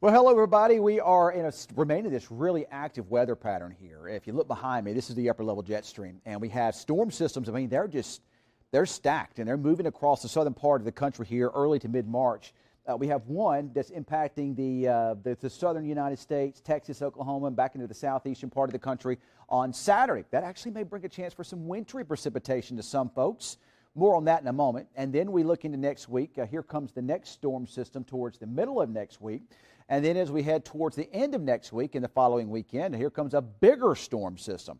Well, hello, everybody. We are remaining this really active weather pattern here. If you look behind me, this is the upper level jet stream, and we have storm systems. I mean, they're stacked, and they're moving across the southern part of the country here early to mid-March. We have one that's impacting the southern United States, Texas, Oklahoma, and back into the southeastern part of the country on Saturday. That actually may bring a chance for some wintry precipitation to some folks. More on that in a moment. And then we look into next week. Here comes the next storm system towards the middle of next week. And then as we head towards the end of next week and the following weekend, here comes a bigger storm system.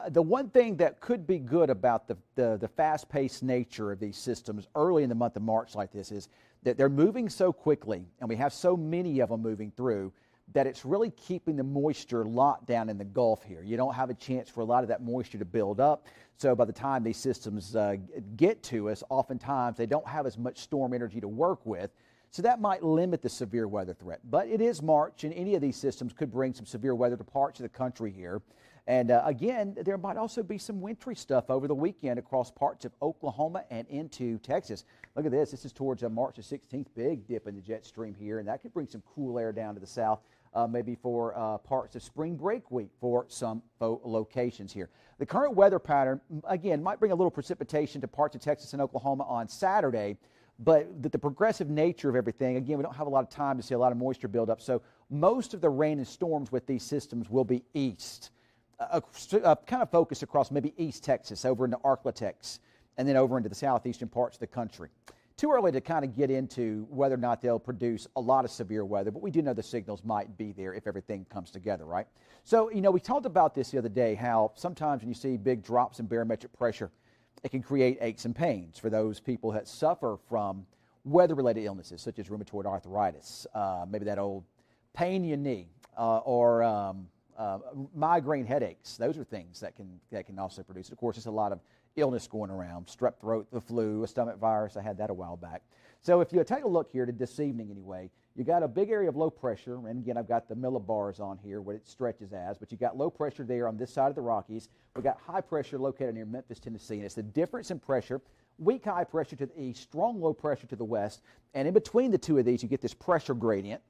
The one thing that could be good about the fast-paced nature of these systems early in the month of March like this is that they're moving so quickly, and we have so many of them moving through, that it's really keeping the moisture locked down in the Gulf here. You don't have a chance for a lot of that moisture to build up. So by the time these systems get to us, oftentimes they don't have as much storm energy to work with. So that might limit the severe weather threat. But it is March, and any of these systems could bring some severe weather to parts of the country here. And again, there might also be some wintry stuff over the weekend across parts of Oklahoma and into Texas. Look at this. This is towards March the 16th. Big dip in the jet stream here, and that could bring some cool air down to the south. Maybe for parts of spring break week for some locations here. The current weather pattern, again, might bring a little precipitation to parts of Texas and Oklahoma on Saturday, but the progressive nature of everything, again, we don't have a lot of time to see a lot of moisture build up, so most of the rain and storms with these systems will be east, kind of focused across maybe East Texas, over into Arklatex, and then over into the southeastern parts of the country. Too early to kind of get into whether or not they'll produce a lot of severe weather, but we do know the signals might be there if everything comes together, right? So, we talked about this the other day, how sometimes when you see big drops in barometric pressure, it can create aches and pains for those people that suffer from weather-related illnesses, such as rheumatoid arthritis, maybe that old pain in your knee, or migraine headaches. Those are things that can also produce it. Of course, there's a lot of illness going around, strep throat, the flu, a stomach virus. I had that a while back. So if you take a look here to this evening anyway, you got a big area of low pressure, and again, I've got the millibars on here, what it stretches as, but you got low pressure there on this side of the Rockies. We got high pressure located near Memphis, Tennessee, and it's the difference in pressure, weak high pressure to the east, strong low pressure to the west, and in between the two of these, you get this pressure gradient.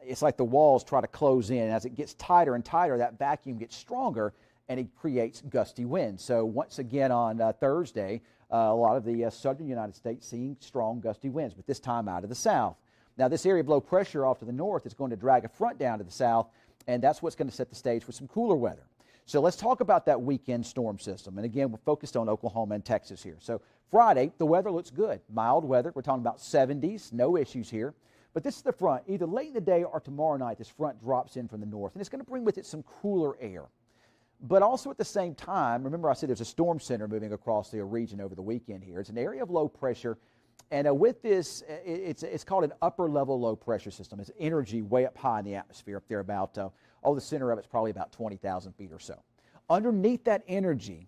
It's like the walls try to close in, and as it gets tighter and tighter, that vacuum gets stronger, and it creates gusty winds. So once again on Thursday, a lot of the southern United States seeing strong gusty winds, but this time out of the south. Now this area of low pressure off to the north is going to drag a front down to the south, and that's what's going to set the stage for some cooler weather. So let's talk about that weekend storm system. And again, we're focused on Oklahoma and Texas here. So Friday, the weather looks good. Mild weather. We're talking about 70s, no issues here. But this is the front. Either late in the day or tomorrow night, this front drops in from the north, and it's going to bring with it some cooler air. But also at the same time, remember I said there's a storm center moving across the region over the weekend here. It's an area of low pressure, and with this, it's called an upper level low pressure system. It's energy way up high in the atmosphere up there about, the center of it's probably about 20,000 feet or so. Underneath that energy,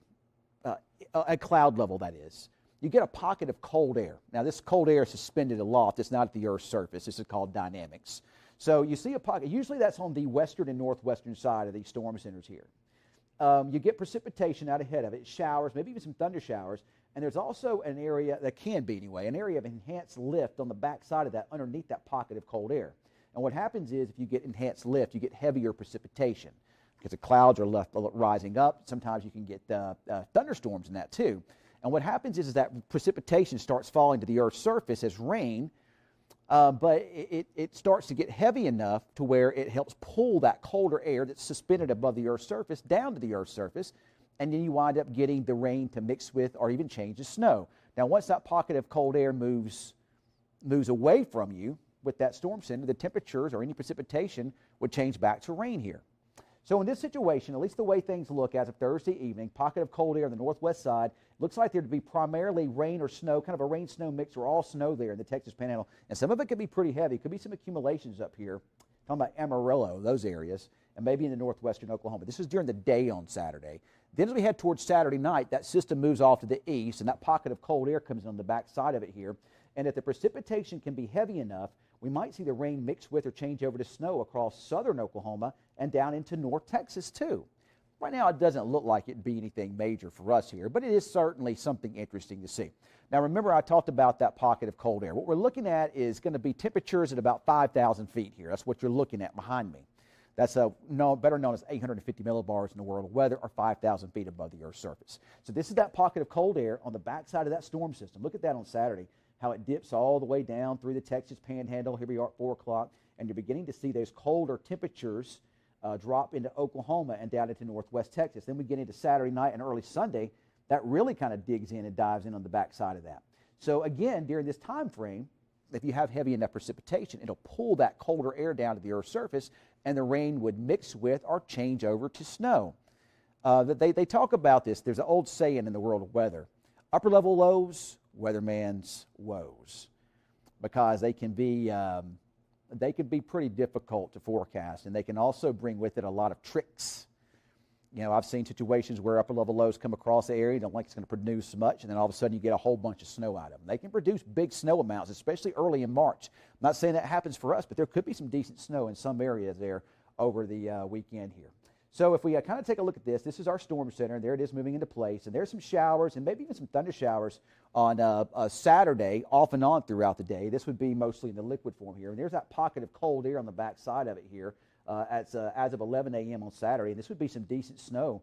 at cloud level that is, you get a pocket of cold air. Now this cold air is suspended aloft. It's not at the Earth's surface. This is called dynamics. So you see a pocket. Usually that's on the western and northwestern side of these storm centers here. You get precipitation out ahead of it, showers, maybe even some thunder showers, and there's also an area, that can be anyway, an area of enhanced lift on the back side of that, underneath that pocket of cold air. And what happens is if you get enhanced lift, you get heavier precipitation because the clouds are left rising up. Sometimes you can get thunderstorms in that too. And what happens is that precipitation starts falling to the Earth's surface as rain, but it starts to get heavy enough to where it helps pull that colder air that's suspended above the Earth's surface down to the Earth's surface, and then you wind up getting the rain to mix with or even change to snow. Now, once that pocket of cold air moves away from you with that storm center, the temperatures or any precipitation would change back to rain here. So in this situation, at least the way things look as of Thursday evening, pocket of cold air on the northwest side, looks like there to be primarily rain or snow, kind of a rain-snow mix or all snow there in the Texas Panhandle. And some of it could be pretty heavy. Could be some accumulations up here. Talking about Amarillo, those areas, and maybe in the northwestern Oklahoma. This is during the day on Saturday. Then as we head towards Saturday night, that system moves off to the east, and that pocket of cold air comes on the back side of it here. And if the precipitation can be heavy enough, we might see the rain mix with or change over to snow across southern Oklahoma and down into North Texas too. Right now, it doesn't look like it'd be anything major for us here, but it is certainly something interesting to see. Now, remember, I talked about that pocket of cold air. What we're looking at is going to be temperatures at about 5,000 feet here. That's what you're looking at behind me. That's better known as 850 millibars in the world of weather, or 5,000 feet above the Earth's surface. So this is that pocket of cold air on the backside of that storm system. Look at that on Saturday, how it dips all the way down through the Texas Panhandle. Here we are at 4 o'clock, and you're beginning to see those colder temperatures drop into Oklahoma and down into northwest Texas. Then we get into Saturday night and early Sunday. That really kind of digs in and dives in on the backside of that. So again, during this time frame, if you have heavy enough precipitation, it'll pull that colder air down to the Earth's surface, and the rain would mix with or change over to snow. They talk about this. There's an old saying in the world of weather: upper level lows, weatherman's woes, because they can be pretty difficult to forecast, and they can also bring with it a lot of tricks. You know, I've seen situations where upper level lows come across the area, you don't think it's going to produce much, and then all of a sudden you get a whole bunch of snow out of them. They can produce big snow amounts, especially early in March. I'm not saying that happens for us, but there could be some decent snow in some areas there over the weekend here. So if we kind of take a look at this, this is our storm center, and there it is moving into place, and there's some showers and maybe even some thunder showers on a Saturday off and on throughout the day. This would be mostly in the liquid form here, and there's that pocket of cold air on the back side of it here as of 11 a.m. on Saturday, and this would be some decent snow,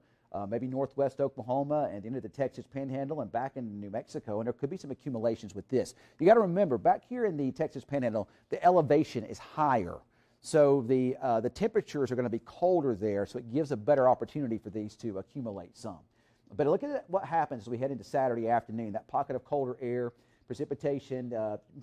maybe northwest Oklahoma and into the Texas Panhandle and back into New Mexico, and there could be some accumulations with this. You got to remember, back here in the Texas Panhandle, the elevation is higher. So the temperatures are going to be colder there, so it gives a better opportunity for these to accumulate some. But look at what happens as we head into Saturday afternoon. That pocket of colder air, precipitation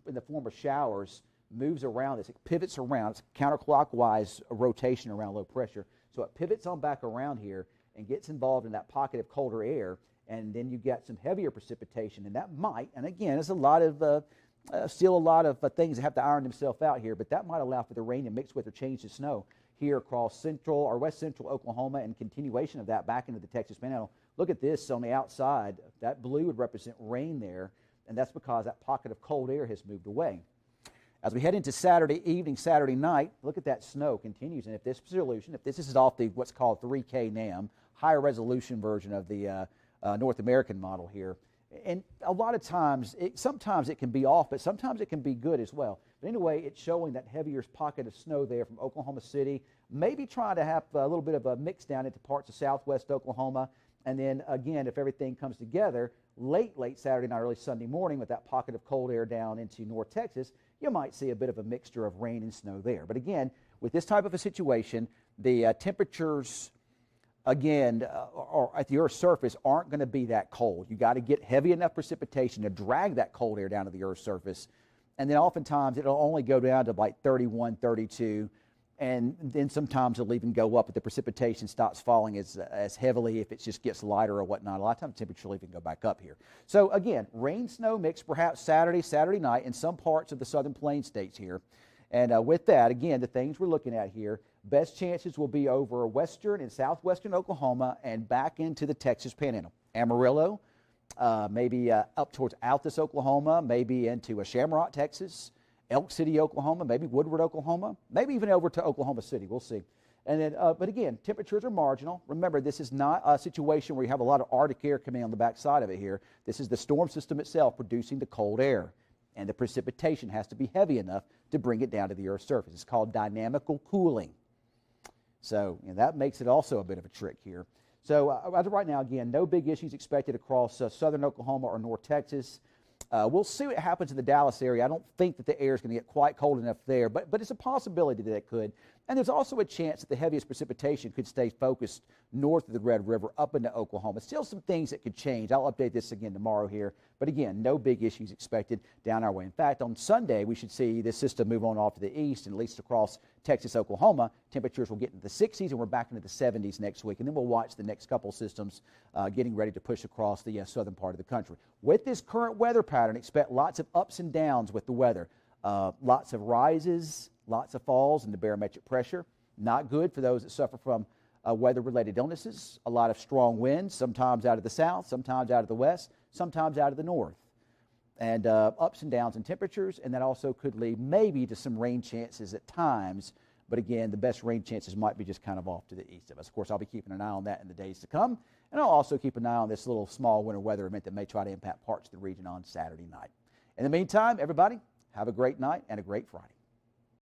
in the form of showers moves around this. It pivots around. It's counterclockwise rotation around low pressure. So it pivots on back around here and gets involved in that pocket of colder air, and then you get some heavier precipitation, and that might, and again, there's a lot of still a lot of things that have to iron themselves out here, but that might allow for the rain to mix with or change to snow here across central or west central Oklahoma, and continuation of that back into the Texas Panhandle. Look at this on the outside. That blue would represent rain there, and that's because that pocket of cold air has moved away. As we head into Saturday evening, Saturday night, look at that snow continues, and if this is off the what's called 3K NAM, higher resolution version of the North American model here, and a lot of times, sometimes it can be off, but sometimes it can be good as well. But anyway, it's showing that heavier pocket of snow there from Oklahoma City, maybe trying to have a little bit of a mix down into parts of southwest Oklahoma. And then again, if everything comes together, late Saturday night, early Sunday morning with that pocket of cold air down into North Texas, you might see a bit of a mixture of rain and snow there. But again, with this type of a situation, the temperatures, again, or at the Earth's surface aren't going to be that cold. You got to get heavy enough precipitation to drag that cold air down to the Earth's surface. And then oftentimes it'll only go down to like 31, 32, and then sometimes it'll even go up if the precipitation stops falling as heavily, if it just gets lighter or whatnot. A lot of times the temperature will even go back up here. So again, rain-snow mix perhaps Saturday night in some parts of the southern plains states here. And with that, again, the things we're looking at here, best chances will be over western and southwestern Oklahoma and back into the Texas Panhandle. Amarillo, maybe up towards Altus, Oklahoma, maybe into Shamrock, Texas, Elk City, Oklahoma, maybe Woodward, Oklahoma, maybe even over to Oklahoma City. We'll see. And then, but again, temperatures are marginal. Remember, this is not a situation where you have a lot of Arctic air coming on the backside of it here. This is the storm system itself producing the cold air. And the precipitation has to be heavy enough to bring it down to the Earth's surface. It's called dynamical cooling. So that makes it also a bit of a trick here. So as of right now, again, no big issues expected across southern Oklahoma or North Texas. We'll see what happens in the Dallas area. I don't think that the air is going to get quite cold enough there, but it's a possibility that it could. And there's also a chance that the heaviest precipitation could stay focused north of the Red River up into Oklahoma. Still some things that could change. I'll update this again tomorrow here. But again, no big issues expected down our way. In fact, on Sunday, we should see this system move on off to the east, and at least across Texas, Oklahoma, temperatures will get into the 60s, and we're back into the 70s next week. And then we'll watch the next couple systems getting ready to push across the southern part of the country. With this current weather pattern, expect lots of ups and downs with the weather. Lots of rises, lots of falls in the barometric pressure. Not good for those that suffer from weather-related illnesses. A lot of strong winds, sometimes out of the south, sometimes out of the west, sometimes out of the north. And ups and downs in temperatures, and that also could lead maybe to some rain chances at times But again, the best rain chances might be just kind of off to the east of us. Of course, I'll be keeping an eye on that in the days to come. And I'll also keep an eye on this little small winter weather event that may try to impact parts of the region on Saturday night. In the meantime, everybody, have a great night and a great Friday.